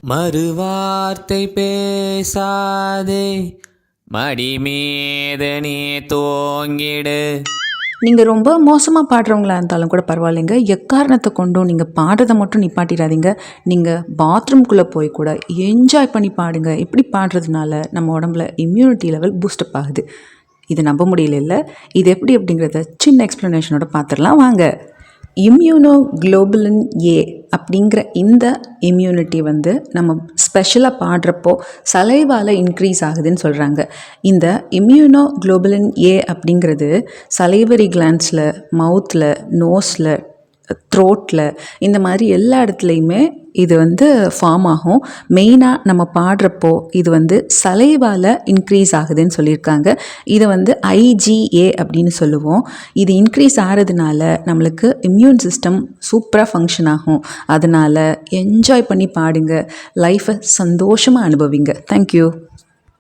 மறுவார்த்தை பேசாதே, மடி மீது நீ தூங்கிடு. நீங்கள் ரொம்ப மோசமாக பாடுறவங்களா இருந்தாலும் கூட பரவாயில்லைங்க, எக்காரணத்தை கொண்டும் நீங்கள் பாடுறதை மட்டும் நிப்பாட்டிடாதீங்க. நீங்கள் பாத்ரூம்குள்ளே போய் கூட என்ஜாய் பண்ணி பாடுங்க. இப்படி பாடுறதுனால நம்ம உடம்புல இம்யூனிட்டி லெவல் பூஸ்டப் ஆகுது. இது நம்ப முடியல. இது எப்படி அப்படிங்கிறத சின்ன எக்ஸ்ப்ளனேஷனோட பார்த்துடலாம் வாங்க. இம்யூனோகுளோபுலின் ஏ அப்படிங்கிற இந்த இம்யூனிட்டி நம்ம ஸ்பெஷலாக பாடுறப்போ சலைவால் இன்க்ரீஸ் ஆகுதுன்னு சொல்கிறாங்க. இந்த இம்யூனோகுளோபுலின் ஏ அப்படிங்கிறது சலைவரி கிளான்ஸில், மவுத்தில், நோஸில், த்ரோட்டில், இந்த மாதிரி எல்லா இடத்துலையுமே இது ஃபார்ம் ஆகும். மெயினாக நம்ம பாடுறப்போ இது சலைவால் இன்க்ரீஸ் ஆகுதுன்னு சொல்லியிருக்காங்க. இதை IgA அப்படின்னு சொல்லுவோம். இது இன்க்ரீஸ் ஆகிறதுனால நம்மளுக்கு இம்யூன் சிஸ்டம் சூப்பராக ஃபங்க்ஷன் ஆகும். அதனால் என்ஜாய் பண்ணி பாடுங்க, லைஃப்பை சந்தோஷமாக அனுபவிங்க. தேங்க்யூ.